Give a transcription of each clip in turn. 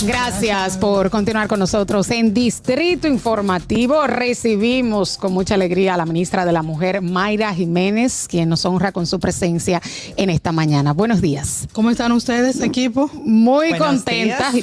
Gracias por continuar con nosotros. En Distrito Informativo recibimos con mucha alegría a la ministra de la Mujer, Mayra Jiménez, quien nos honra con su presencia en esta mañana. Buenos días. ¿Cómo están ustedes, equipo? Muy contentas y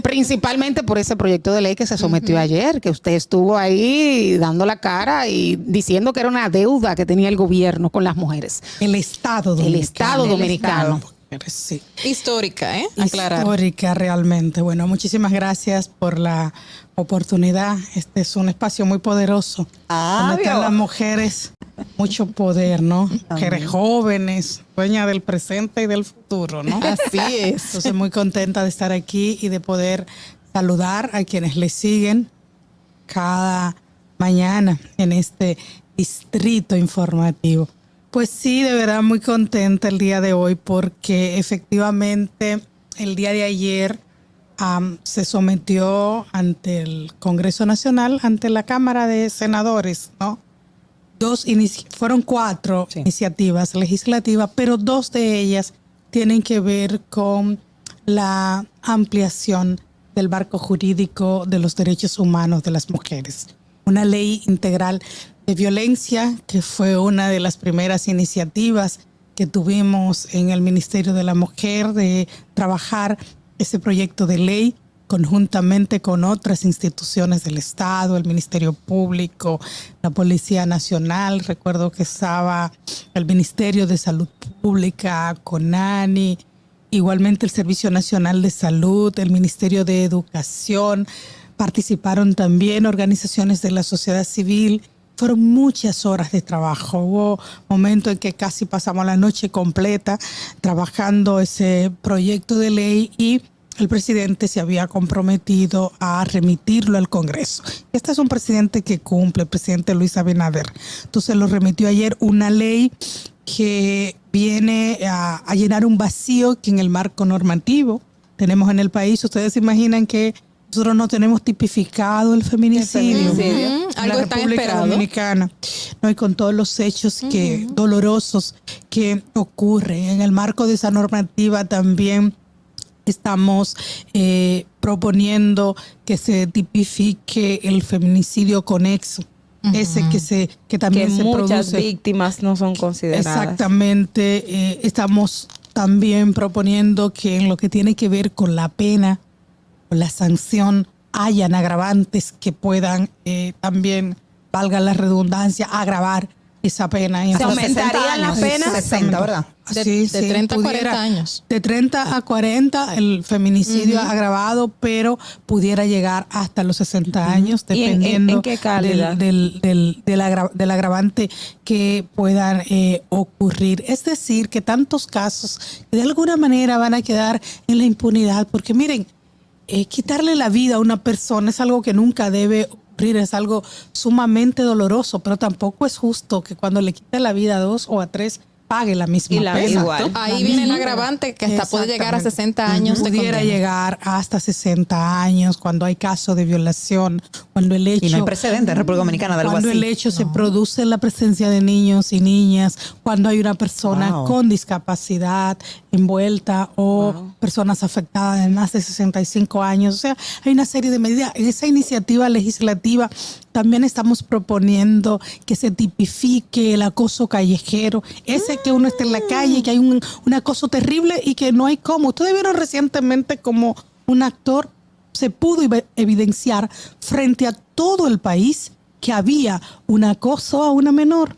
principalmente por ese proyecto de ley que se sometió ayer, que usted estuvo ahí dando la cara y diciendo que era una deuda que tenía el gobierno con las mujeres. El Estado Dominicano. Sí. Histórica, aclarar. Histórica realmente. Bueno, muchísimas gracias por la oportunidad. Este es un espacio muy poderoso. Donde están las mujeres, mucho poder, ¿no? Mujeres jóvenes, dueñas del presente y del futuro, ¿no? Así es. Entonces muy contenta de estar aquí y de poder saludar a quienes le siguen cada mañana en este Distrito Informativo. Pues sí, de verdad muy contenta el día de hoy porque efectivamente el día de ayer se sometió ante el Congreso Nacional, ante la Cámara de Senadores, ¿no? Fueron 4 iniciativas legislativas, pero 2 de ellas tienen que ver con la ampliación del marco jurídico de los derechos humanos de las mujeres. Una ley integral de violencia, que fue una de las primeras iniciativas que tuvimos en el Ministerio de la Mujer, de trabajar ese proyecto de ley conjuntamente con otras instituciones del Estado, el Ministerio Público, la Policía Nacional. Recuerdo que estaba el Ministerio de Salud Pública, CONANI, igualmente el Servicio Nacional de Salud, el Ministerio de Educación. Participaron también organizaciones de la sociedad civil. Fueron muchas horas de trabajo. Hubo momentos en que casi pasamos la noche completa trabajando ese proyecto de ley y el presidente se había comprometido a remitirlo al Congreso. Este es un presidente que cumple, el presidente Luis Abinader. Entonces lo remitió ayer, una ley que viene a llenar un vacío que en el marco normativo tenemos en el país. Ustedes se imaginan que nosotros no tenemos tipificado el feminicidio en algo la está República esperado. Dominicana, ¿no? Y con todos los hechos dolorosos que ocurren. En el marco de esa normativa también estamos proponiendo que se tipifique el feminicidio conexo. Ese que también se produce. Muchas víctimas no son consideradas. Exactamente. Estamos también proponiendo que en lo que tiene que ver con la pena, con la sanción, hayan agravantes que puedan también, valga la redundancia, agravar esa pena. ¿Se aumentaría la pena? 60, ¿verdad? De 30 a 40 años. De 30 a 40 el feminicidio agravado, pero pudiera llegar hasta los 60 años, dependiendo ¿En qué calidad? del agravante que puedan ocurrir. Es decir, que tantos casos que de alguna manera van a quedar en la impunidad, porque miren, quitarle la vida a una persona es algo que nunca debe ocurrir, es algo sumamente doloroso, pero tampoco es justo que cuando le quite la vida a 2 o a 3 pague la misma pena. Igual. Ahí viene el agravante que hasta puede llegar a 60 años. Pudiera llegar hasta 60 años cuando hay caso de violación, cuando el hecho... Y no hay precedente en República Dominicana de algo cuando así. el hecho se produce en la presencia de niños y niñas, cuando hay una persona con discapacidad envuelta o personas afectadas de más de 65 años. O sea, hay una serie de medidas. En esa iniciativa legislativa también estamos proponiendo que se tipifique el acoso callejero. Ese que uno está en la calle, que hay un acoso terrible y que no hay cómo. Ustedes vieron recientemente como un actor se pudo evidenciar frente a todo el país que había un acoso a una menor.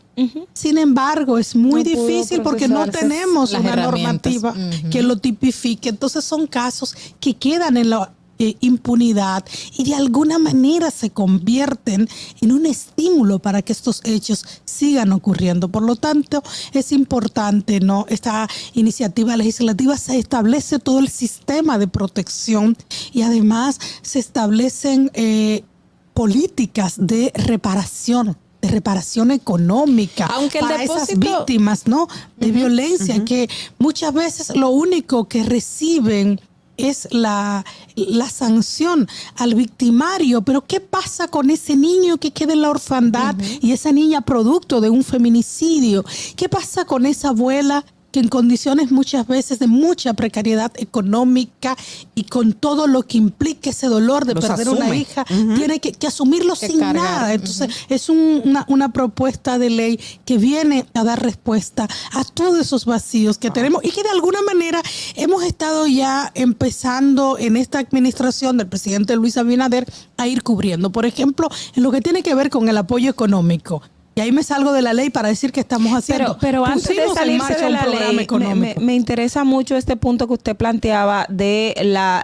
Sin embargo, es muy difícil porque no tenemos una normativa que lo tipifique. Entonces son casos que quedan en la impunidad y de alguna manera se convierten en un estímulo para que estos hechos sigan ocurriendo. Por lo tanto, es importante, ¿no? Esta iniciativa legislativa se establece todo el sistema de protección y además se establecen políticas de reparación económica. Aunque para esas víctimas, ¿no? De violencia, que muchas veces lo único que reciben es la sanción al victimario. Pero ¿qué pasa con ese niño que queda en la orfandad y esa niña producto de un feminicidio? ¿Qué pasa con esa abuela que en condiciones muchas veces de mucha precariedad económica y con todo lo que implica ese dolor de Los perder asume. una hija, tiene que asumirlo Que sin cargar. nada. Entonces, es una propuesta de ley que viene a dar respuesta a todos esos vacíos que tenemos y que de alguna manera hemos estado ya empezando en esta administración del presidente Luis Abinader a ir cubriendo. Por ejemplo, en lo que tiene que ver con el apoyo económico. Y ahí me salgo de la ley para decir que estamos haciendo. Pero antes de Pusimos en salirse marcha de un la programa ley, económico. me interesa mucho este punto que usted planteaba de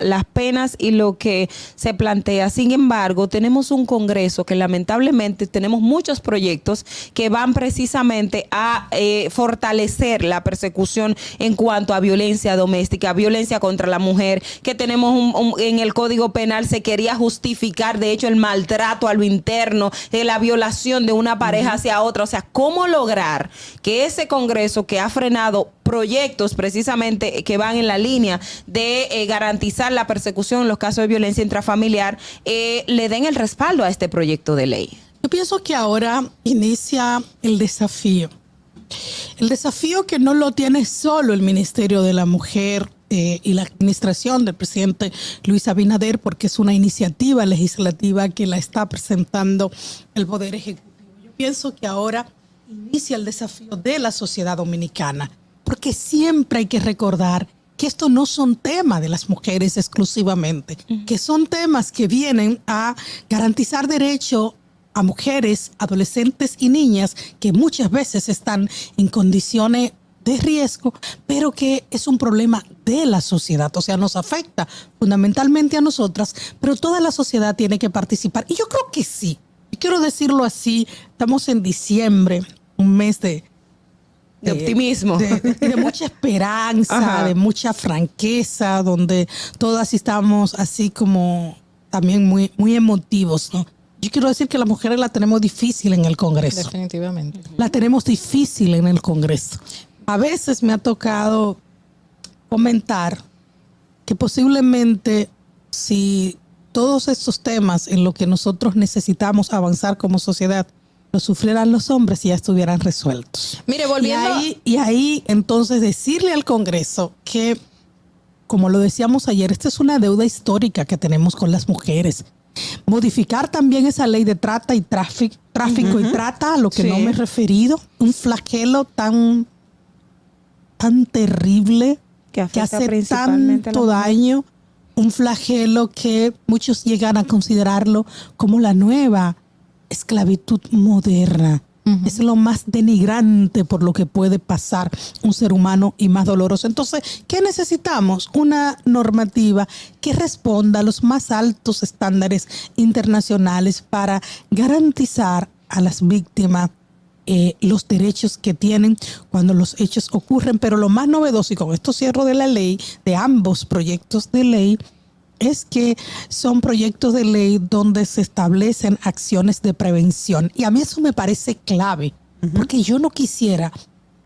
las penas y lo que se plantea. Sin embargo, tenemos un Congreso que lamentablemente tenemos muchos proyectos que van precisamente a fortalecer la persecución en cuanto a violencia doméstica, violencia contra la mujer, que tenemos en el Código Penal se quería justificar, de hecho, el maltrato a lo interno, la violación de una pareja hacia otra. O sea, ¿cómo lograr que ese Congreso que ha frenado proyectos precisamente que van en la línea de garantizar la persecución en los casos de violencia intrafamiliar, le den el respaldo a este proyecto de ley? Yo pienso que ahora inicia el desafío. El desafío que no lo tiene solo el Ministerio de la Mujer y la administración del presidente Luis Abinader, porque es una iniciativa legislativa que la está presentando el Poder Ejecutivo. Yo pienso que ahora inicia el desafío de la sociedad dominicana, porque siempre hay que recordar que esto no son temas de las mujeres exclusivamente, que son temas que vienen a garantizar derecho a mujeres, adolescentes y niñas que muchas veces están en condiciones de riesgo, pero que es un problema de la sociedad, o sea, nos afecta fundamentalmente a nosotras, pero toda la sociedad tiene que participar. Y yo creo que sí, y quiero decirlo así, estamos en diciembre, un mes de optimismo. De mucha esperanza, Ajá. de mucha franqueza, donde todas estamos así como también muy, muy emotivos, ¿no? Yo quiero decir que las mujeres la tenemos difícil en el Congreso. Definitivamente. La tenemos difícil en el Congreso. A veces me ha tocado comentar que posiblemente si todos estos temas en los que nosotros necesitamos avanzar como sociedad lo sufrieran los hombres y ya estuvieran resueltos. Mire, volviendo... Y ahí entonces decirle al Congreso que, como lo decíamos ayer, esta es una deuda histórica que tenemos con las mujeres. Modificar también esa ley de trata y tráfico y trata, a lo que Sí. no me he referido, un flagelo tan terrible Que afecta hace principalmente a la tanto mujer. daño, un flagelo que muchos llegan a considerarlo como la nueva esclavitud moderna. Es lo más denigrante por lo que puede pasar un ser humano y más doloroso. Entonces, ¿qué necesitamos? Una normativa que responda a los más altos estándares internacionales para garantizar a las víctimas los derechos que tienen cuando los hechos ocurren. Pero lo más novedoso, y con esto cierro de la ley, de ambos proyectos de ley, es que son proyectos de ley donde se establecen acciones de prevención. Y a mí eso me parece clave, porque yo no quisiera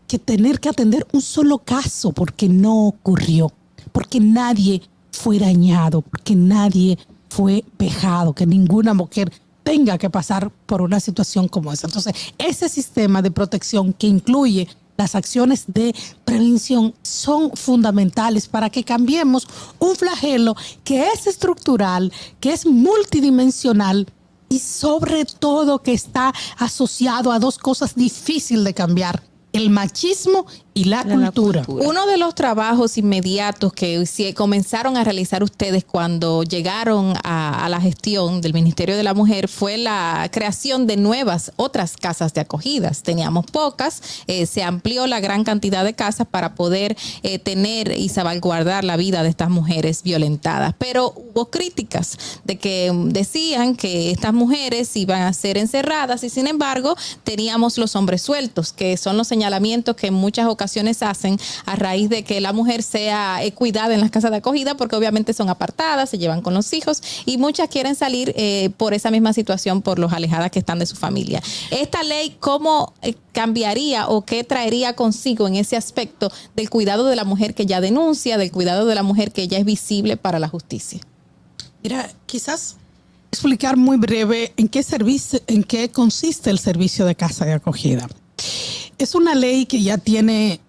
que tener que atender un solo caso porque no ocurrió, porque nadie fue dañado, porque nadie fue vejado, que ninguna mujer tenga que pasar por una situación como esa. Entonces, ese sistema de protección que incluye las acciones de prevención son fundamentales para que cambiemos un flagelo que es estructural, que es multidimensional y sobre todo que está asociado a dos cosas difíciles de cambiar: el machismo y la cultura. Uno de los trabajos inmediatos que comenzaron a realizar ustedes cuando llegaron a la gestión del Ministerio de la Mujer fue la creación de otras casas de acogidas. Teníamos pocas, se amplió la gran cantidad de casas para poder tener y salvaguardar la vida de estas mujeres violentadas. Pero hubo críticas de que decían que estas mujeres iban a ser encerradas y sin embargo teníamos los hombres sueltos, que son los señalamientos que en muchas ocasiones hacen a raíz de que la mujer sea cuidada en las casas de acogida, porque obviamente son apartadas, se llevan con los hijos y muchas quieren salir por esa misma situación, por los alejadas que están de su familia. Esta ley, ¿cómo cambiaría o qué traería consigo en ese aspecto del cuidado de la mujer que ya denuncia, del cuidado de la mujer que ya es visible para la justicia? Mira, quizás explicar muy breve en qué consiste el servicio de casa de acogida. es una ley que ya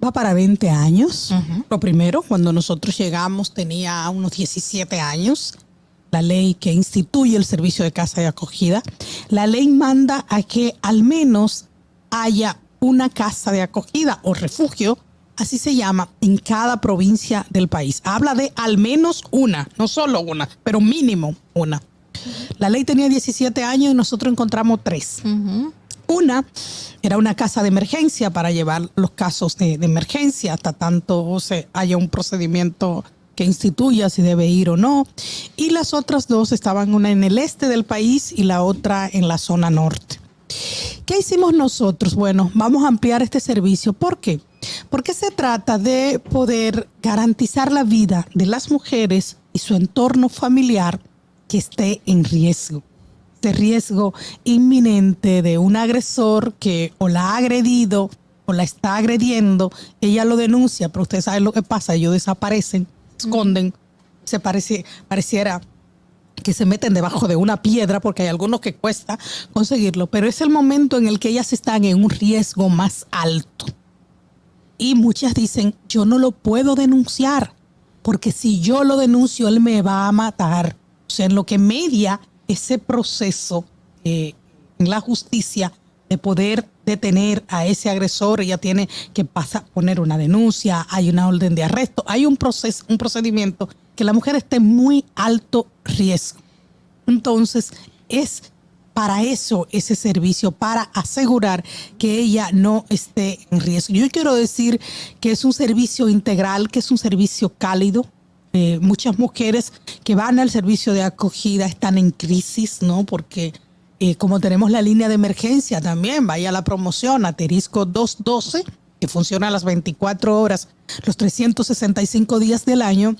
va para 20 años. Lo primero, cuando nosotros llegamos tenía unos 17 años. La ley que instituye el servicio de casa de acogida. La ley manda a que al menos haya una casa de acogida o refugio, así se llama, en cada provincia del país. Habla de al menos una, no solo una, pero mínimo una. La ley tenía 17 años y nosotros encontramos 3. Una era una casa de emergencia para llevar los casos de emergencia hasta tanto haya un procedimiento que instituya si debe ir o no. Y las otras 2 estaban, una en el este del país y la otra en la zona norte. ¿Qué hicimos nosotros? Bueno, vamos a ampliar este servicio. ¿Por qué? Porque se trata de poder garantizar la vida de las mujeres y su entorno familiar que esté en riesgo. De riesgo inminente de un agresor que o la ha agredido o la está agrediendo, ella lo denuncia, pero ustedes saben lo que pasa, ellos desaparecen, esconden, pareciera que se meten debajo de una piedra porque hay algunos que cuesta conseguirlo, pero es el momento en el que ellas están en un riesgo más alto. Y muchas dicen, yo no lo puedo denunciar, porque si yo lo denuncio, él me va a matar. O sea, en lo que media ese proceso en la justicia de poder detener a ese agresor, ella tiene que poner una denuncia, hay una orden de arresto, hay un procedimiento que la mujer esté en muy alto riesgo. Entonces, es para eso ese servicio, para asegurar que ella no esté en riesgo. Yo quiero decir que es un servicio integral, que es un servicio cálido. Muchas mujeres que van al servicio de acogida están en crisis, ¿no? Porque como tenemos la línea de emergencia también, vaya a la promoción, Asterisco 212, que funciona a las 24 horas, los 365 días del año.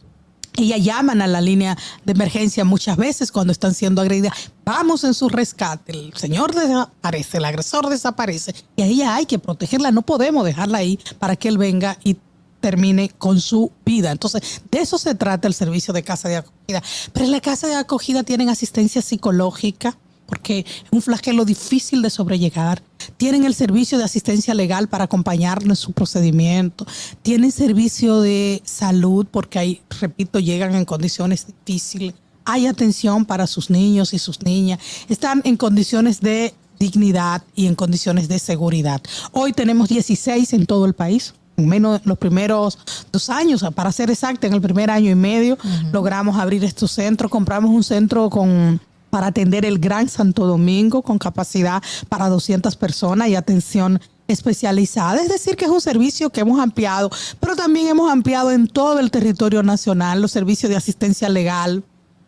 Ellas llaman a la línea de emergencia muchas veces cuando están siendo agredidas. Vamos en su rescate. El señor desaparece, el agresor desaparece. Y a ella hay que protegerla. No podemos dejarla ahí para que él venga y termine con su vida. Entonces, de eso se trata el servicio de casa de acogida. Pero en la casa de acogida tienen asistencia psicológica, porque es un flagelo difícil de sobrellevar. Tienen el servicio de asistencia legal para acompañarlo en su procedimiento. Tienen servicio de salud, porque ahí, repito, llegan en condiciones difíciles. Hay atención para sus niños y sus niñas. Están en condiciones de dignidad y en condiciones de seguridad. Hoy tenemos 16 en todo el país. En menos los primeros 2 años, para ser exacta, en el primer año y medio, logramos abrir estos centros. Compramos un centro para atender el Gran Santo Domingo con capacidad para 200 personas y atención especializada. Es decir, que es un servicio que hemos ampliado, pero también hemos ampliado en todo el territorio nacional los servicios de asistencia legal,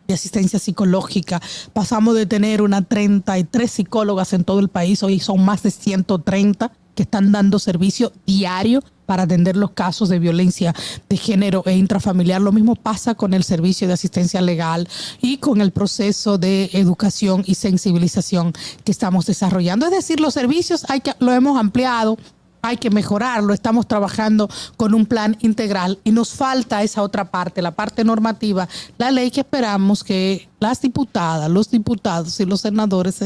de asistencia psicológica. Pasamos de tener unas 33 psicólogas en todo el país, hoy son más de 130 que están dando servicio diario para atender los casos de violencia de género e intrafamiliar. Lo mismo pasa con el servicio de asistencia legal y con el proceso de educación y sensibilización que estamos desarrollando. Es decir, los servicios lo hemos ampliado, hay que mejorarlo, estamos trabajando con un plan integral y nos falta esa otra parte, la parte normativa, la ley que esperamos que las diputadas, los diputados y los senadores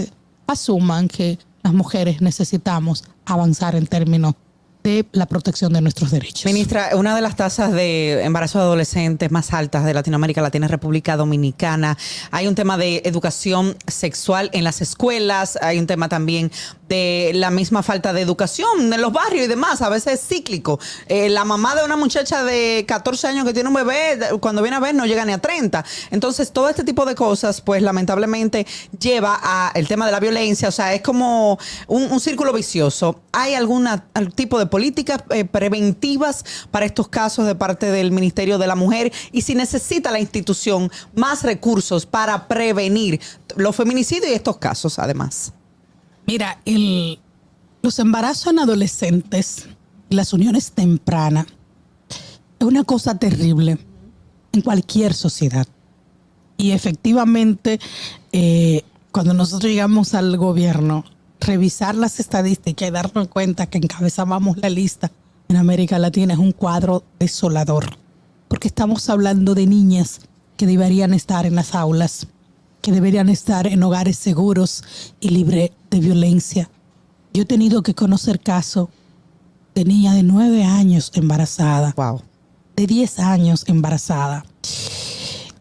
asuman que las mujeres necesitamos avanzar en términos de la protección de nuestros derechos. Ministra, una de las tasas de embarazo de adolescentes más altas de Latinoamérica la tiene República Dominicana. Hay un tema de educación sexual en las escuelas, hay un tema también de la misma falta de educación en los barrios y demás, a veces es cíclico. La mamá de una muchacha de 14 años que tiene un bebé, cuando viene a ver no llega ni a 30. Entonces, todo este tipo de cosas, pues lamentablemente lleva a el tema de la violencia, o sea, es como un círculo vicioso. ¿Hay algún tipo de políticas preventivas para estos casos de parte del Ministerio de la Mujer? Y si necesita la institución más recursos para prevenir los feminicidios y estos casos, además. Mira, los embarazos en adolescentes y las uniones tempranas es una cosa terrible en cualquier sociedad. Y efectivamente, cuando nosotros llegamos al gobierno, revisar las estadísticas y darnos cuenta que encabezábamos la lista en América Latina es un cuadro desolador. Porque estamos hablando de niñas que deberían estar en las aulas, que deberían estar en hogares seguros y libres de violencia. Yo he tenido que conocer casos de niña de 9 años embarazada, Wow. de 10 años embarazada,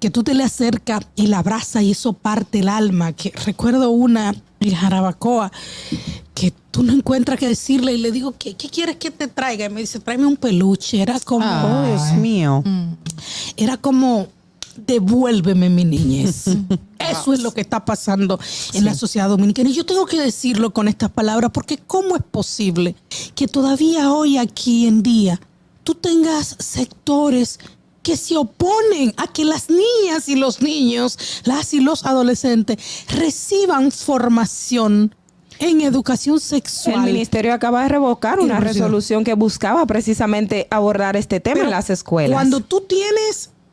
que tú te le acercas y la abrazas y eso parte el alma. Que recuerdo una en Jarabacoa que tú no encuentras qué decirle y le digo, ¿qué quieres que te traiga? Y me dice, tráeme un peluche. Era como, Oh, Dios mío. era como, devuélveme mi niñez. Eso es lo que está pasando en la sociedad dominicana. Y yo tengo que decirlo con estas palabras, porque ¿cómo es posible que todavía hoy, aquí en día, tú tengas sectores que se oponen a que las niñas y los niños, las y los adolescentes reciban formación en educación sexual? El ministerio acaba de revocar una Impresionante. resolución que buscaba precisamente abordar este tema Pero en las escuelas.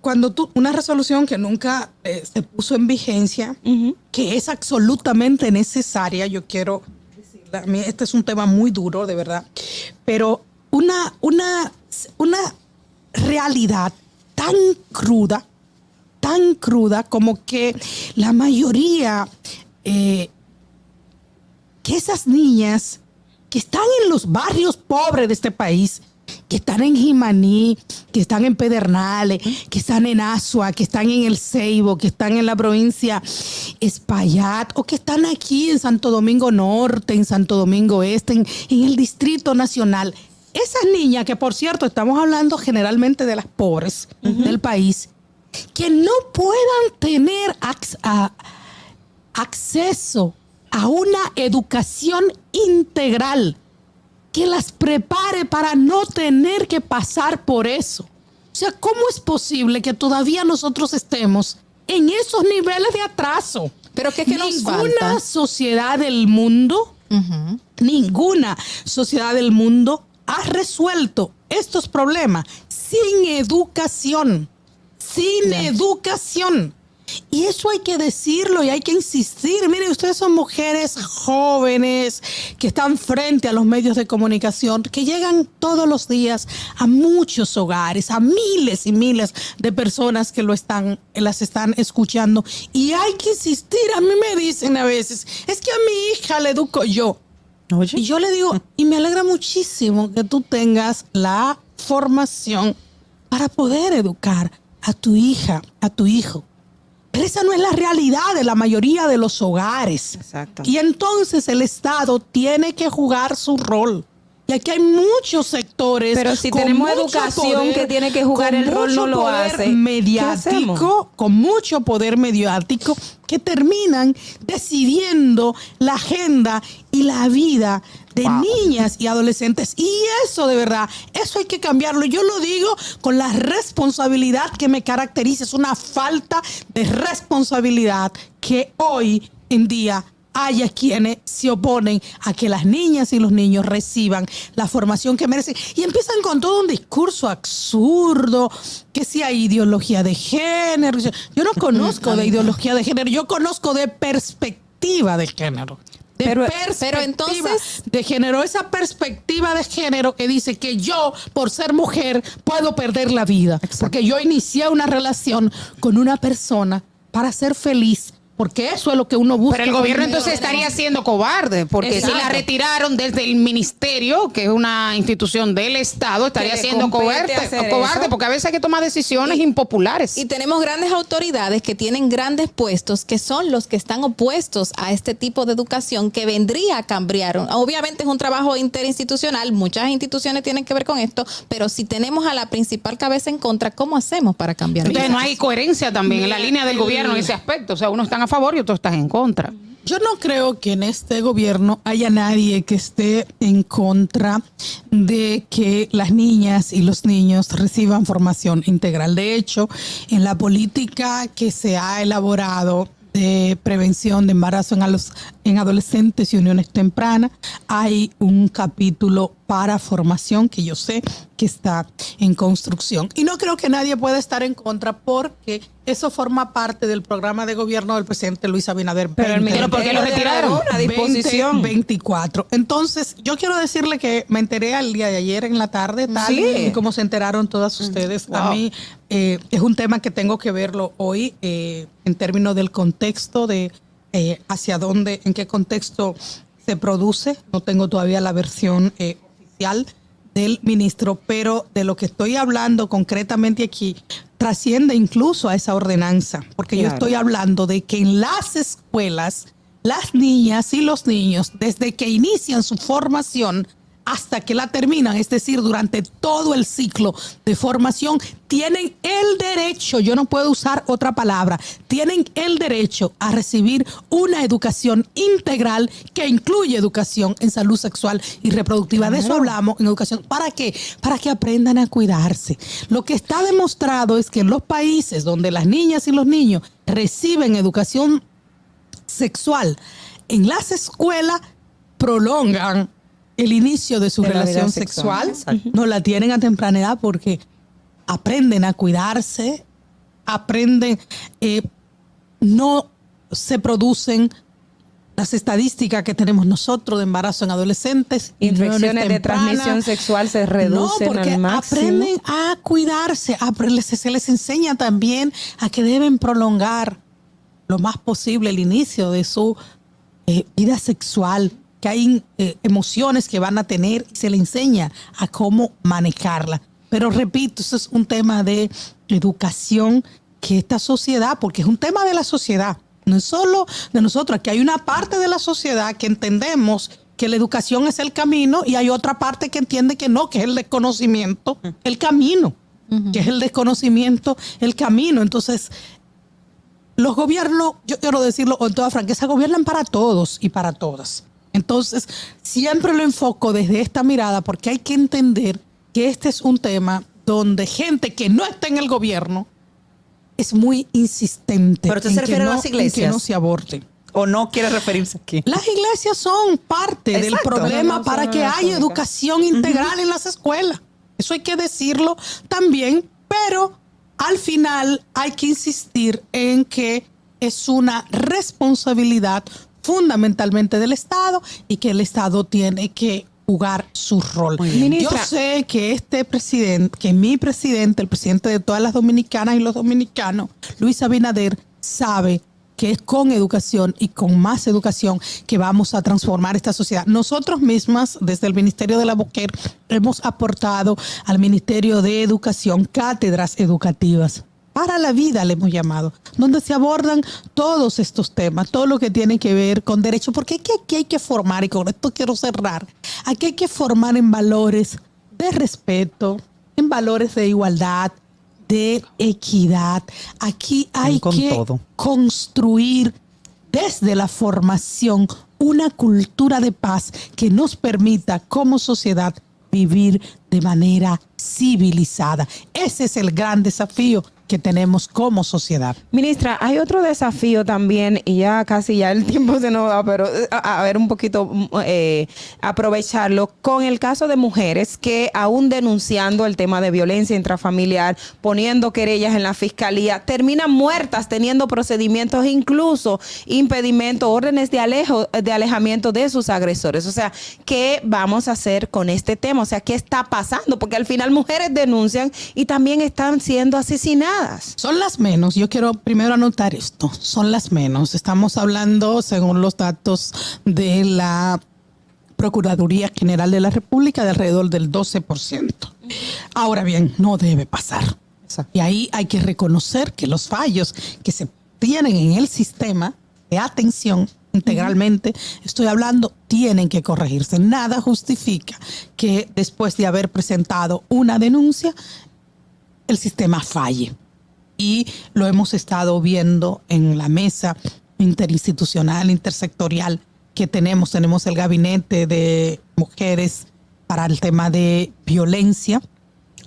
Cuando tú una resolución que nunca se puso en vigencia, Ujú. que es absolutamente necesaria, yo quiero decirla, a mí este es un tema muy duro, de verdad, pero una realidad tan cruda como que la mayoría, que esas niñas que están en los barrios pobres de este país, que están en Jimaní, que están en Pedernales, que están en Asua, que están en El Ceibo, que están en la provincia Espaillat, o que están aquí en Santo Domingo Norte, en Santo Domingo Este, en el Distrito Nacional. Esas niñas, que por cierto estamos hablando generalmente de las pobres del país, que no puedan tener acceso a una educación integral que las prepare para no tener que pasar por eso. O sea, ¿cómo es posible que todavía nosotros estemos en esos niveles de atraso? Pero ¿qué nos Ninguna falta? sociedad del mundo, Ujú. ninguna sociedad del mundo ha resuelto estos problemas sin educación. Sin educación. Y eso hay que decirlo y hay que insistir. Miren, ustedes son mujeres jóvenes que están frente a los medios de comunicación, que llegan todos los días a muchos hogares, a miles y miles de personas que las están escuchando. Y hay que insistir. A mí me dicen a veces, es que a mi hija le educo yo. Oye. Y yo le digo, y me alegra muchísimo que tú tengas la formación para poder educar a tu hija, a tu hijo. Pero esa no es la realidad de la mayoría de los hogares. Exacto. Y entonces el Estado tiene que jugar su rol. Y aquí hay muchos sectores. Pero si con tenemos mucho educación que tiene que jugar con el rol, mucho no lo poder hace. ¿Qué mediático, hacemos? con mucho poder mediático, que terminan decidiendo la agenda y la vida de niñas y adolescentes. Y eso de verdad, eso hay que cambiarlo. Yo lo digo con la responsabilidad que me caracteriza. Es una falta de responsabilidad que hoy en día haya quienes se oponen a que las niñas y los niños reciban la formación que merecen. Y empiezan con todo un discurso absurdo, que si hay ideología de género. Yo no conozco de ideología de género, yo conozco de perspectiva de género. Pero Perspectiva entonces- de género, esa perspectiva de género que dice que yo, por ser mujer, puedo perder la vida. Porque yo inicié una relación con una persona para ser feliz. Porque eso es lo que uno busca. Pero el gobierno con entonces estaría siendo cobarde, porque si la Exacto. retiraron desde el ministerio, que es una institución del Estado, estaría Que le siendo compete hacer cobarde, eso. porque a veces hay que tomar decisiones impopulares. Y tenemos grandes autoridades que tienen grandes puestos, que son los que están opuestos a este tipo de educación que vendría a cambiar. Obviamente es un trabajo interinstitucional, muchas instituciones tienen que ver con esto, pero si tenemos a la principal cabeza en contra, ¿cómo hacemos para cambiar? Entonces no hay coherencia también en la línea del gobierno en ese aspecto. O sea, unos están a favor y otros están en contra. Yo no creo que en este gobierno haya nadie que esté en contra de que las niñas y los niños reciban formación integral. De hecho, en la política que se ha elaborado de prevención de embarazo en adolescentes y uniones tempranas, hay un capítulo para formación que yo sé que está en construcción. Y no creo que nadie pueda estar en contra porque eso forma parte del programa de gobierno del presidente Luis Abinader. Pero el ministerio, ¿por qué lo retiraron? A disposición. 2024. Entonces, yo quiero decirle que me enteré al día de ayer en la tarde, tal Sí. y como se enteraron todas ustedes. A mí es un tema que tengo que verlo hoy en términos del contexto de hacia dónde, en qué contexto se produce. No tengo todavía la versión oficial del ministro, pero de lo que estoy hablando concretamente aquí trasciende incluso a esa ordenanza, porque yo Claro. estoy hablando de que en las escuelas las niñas y los niños, desde que inician su formación hasta que la terminan, es decir, durante todo el ciclo de formación, tienen el derecho, yo no puedo usar otra palabra, tienen el derecho a recibir una educación integral que incluye educación en salud sexual y reproductiva. De eso hablamos en educación. ¿Para qué? Para que aprendan a cuidarse. Lo que está demostrado es que en los países donde las niñas y los niños reciben educación sexual en las escuelas, prolongan el inicio de su De la vida relación sexual. sexual, no la tienen a temprana edad porque aprenden a cuidarse, aprenden, no se producen las estadísticas que tenemos nosotros de embarazo en adolescentes. Infecciones de transmisión sexual se reducen porque al máximo. aprenden a cuidarse, se les enseña también a que deben prolongar lo más posible el inicio de su vida sexual, que hay emociones que van a tener y se le enseña a cómo manejarla. Pero repito, eso es un tema de educación que esta sociedad, porque es un tema de la sociedad, no es solo de nosotros, aquí hay una parte de la sociedad que entendemos que la educación es el camino y hay otra parte que entiende que no, que es el desconocimiento, el camino, que es el desconocimiento, el camino. Entonces, los gobiernos, yo quiero decirlo con toda franqueza, gobiernan para todos y para todas. Entonces, siempre lo enfoco desde esta mirada porque hay que entender que este es un tema donde gente que no está en el gobierno es muy insistente. Pero usted se refiere a las en que iglesias. no se aborte. ¿O no quiere referirse aquí? Las iglesias son parte del Exacto. problema No, para son que las haya únicas. educación integral en las escuelas. Eso hay que decirlo también, pero al final hay que insistir en que es una responsabilidad fundamentalmente del Estado y que el Estado tiene que jugar su rol. Ministra. Yo sé que este presidente, que mi presidente, el presidente de todas las dominicanas y los dominicanos, Luis Abinader, sabe que es con educación y con más educación que vamos a transformar esta sociedad. Nosotros mismas, desde el Ministerio de la Mujer, hemos aportado al Ministerio de Educación cátedras educativas. Para la vida le hemos llamado, donde se abordan todos estos temas, todo lo que tiene que ver con derecho, porque aquí hay que formar, y con esto quiero cerrar, aquí hay que formar en valores de respeto, en valores de igualdad, de equidad. Aquí hay Con que todo. construir desde la formación una cultura de paz que nos permita como sociedad vivir de manera civilizada. Ese es el gran desafío que tenemos como sociedad. Ministra, hay otro desafío también, y ya casi ya el tiempo se nos va, pero a ver un poquito, aprovecharlo, con el caso de mujeres que aún denunciando el tema de violencia intrafamiliar, poniendo querellas en la fiscalía, terminan muertas teniendo procedimientos, incluso impedimentos, órdenes de alejamiento de sus agresores. O sea, ¿qué vamos a hacer con este tema? O sea, ¿qué está pasando? Porque al final mujeres denuncian y también están siendo asesinadas. Son las menos. Yo quiero primero anotar esto. Son las menos. Estamos hablando, según los datos de la Procuraduría General de la República, de alrededor del 12%. Ahora bien, no debe pasar. Exacto. Y ahí hay que reconocer que los fallos que se tienen en el sistema de atención integralmente, estoy hablando, tienen que corregirse. Nada justifica que después de haber presentado una denuncia, el sistema falle. Y lo hemos estado viendo en la mesa interinstitucional, intersectorial que tenemos. Tenemos el gabinete de mujeres para el tema de violencia,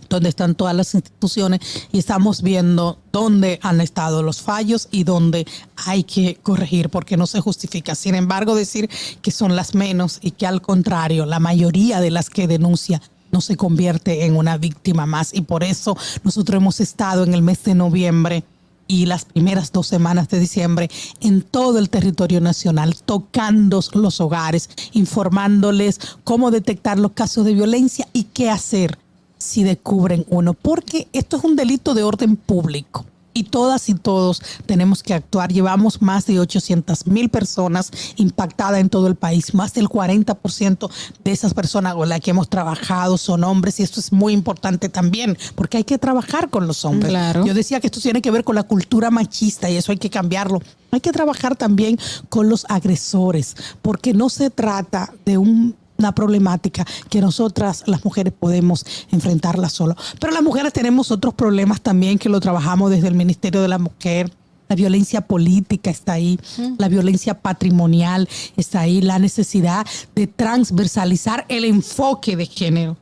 donde están todas las instituciones y estamos viendo dónde han estado los fallos y dónde hay que corregir, porque no se justifica. Sin embargo, decir que son las menos y que al contrario, la mayoría de las que denuncia no se convierte en una víctima más. Y por eso nosotros hemos estado en el mes de noviembre y las primeras 2 semanas de diciembre en todo el territorio nacional, tocando los hogares, informándoles cómo detectar los casos de violencia y qué hacer si descubren uno. Porque esto es un delito de orden público Y todas y todos tenemos que actuar. Llevamos más de 800,000 personas impactadas en todo el país. Más del 40% de esas personas con las que hemos trabajado son hombres, y esto es muy importante también, porque hay que trabajar con los hombres. Claro. Yo decía que esto tiene que ver con la cultura machista y eso hay que cambiarlo. Hay que trabajar también con los agresores, porque no se trata de una problemática que nosotras las mujeres podemos enfrentarla solo. Pero las mujeres tenemos otros problemas también que lo trabajamos desde el Ministerio de la Mujer. La violencia política está ahí, la violencia patrimonial está ahí, la necesidad de transversalizar el enfoque de género.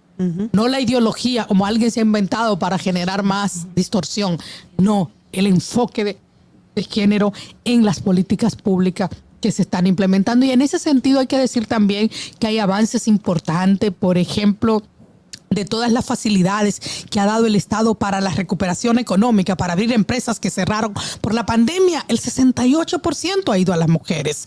No la ideología, como alguien se ha inventado para generar más distorsión. No, el enfoque de género en las políticas públicas que se están implementando. Y en ese sentido hay que decir también que hay avances importantes, por ejemplo, de todas las facilidades que ha dado el Estado para la recuperación económica, para abrir empresas que cerraron por la pandemia, el 68% ha ido a las mujeres.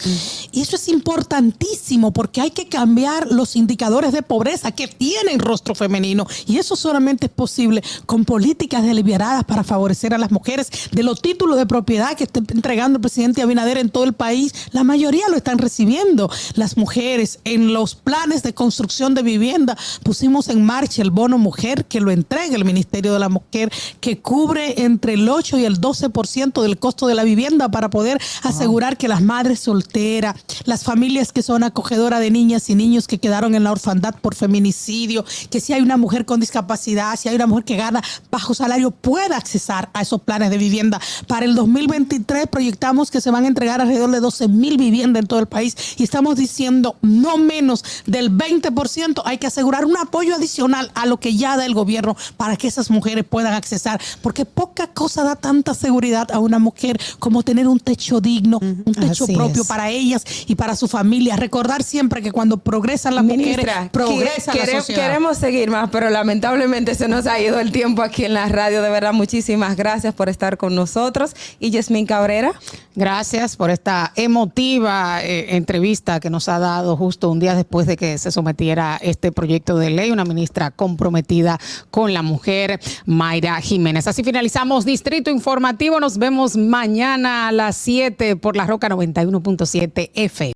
Y eso es importantísimo porque hay que cambiar los indicadores de pobreza que tienen rostro femenino. Y eso solamente es posible con políticas deliberadas para favorecer a las mujeres. De los títulos de propiedad que está entregando el presidente Abinader en todo el país, la mayoría lo están recibiendo las mujeres. En los planes de construcción de vivienda pusimos en marcha el bono mujer que lo entrega el Ministerio de la Mujer, que cubre entre el 8 y el 12% del costo de la vivienda para poder asegurar que las madres solteras, las familias que son acogedoras de niñas y niños que quedaron en la orfandad por feminicidio, que si hay una mujer con discapacidad, si hay una mujer que gana bajo salario, pueda accesar a esos planes de vivienda. Para el 2023 proyectamos que se van a entregar alrededor de 12,000 viviendas en todo el país y estamos diciendo no menos del 20%. Hay que asegurar un apoyo adicional a lo que ya da el gobierno para que esas mujeres puedan accesar, porque poca cosa da tanta seguridad a una mujer como tener un techo digno, un techo Así propio es. para ellas y para su familia. Recordar siempre que cuando progresan las mujeres, Ministra, progresa la sociedad. queremos seguir más, pero lamentablemente se nos ha ido el tiempo aquí en la radio. De verdad, muchísimas gracias por estar con nosotros. Y Yasmín Cabrera. Gracias por esta emotiva entrevista que nos ha dado justo un día después de que se sometiera este proyecto de ley, una ministra comprometida con la mujer, Mayra Jiménez. Así finalizamos Distrito Informativo. Nos vemos mañana a las 7 por La Roca 91.7 FM.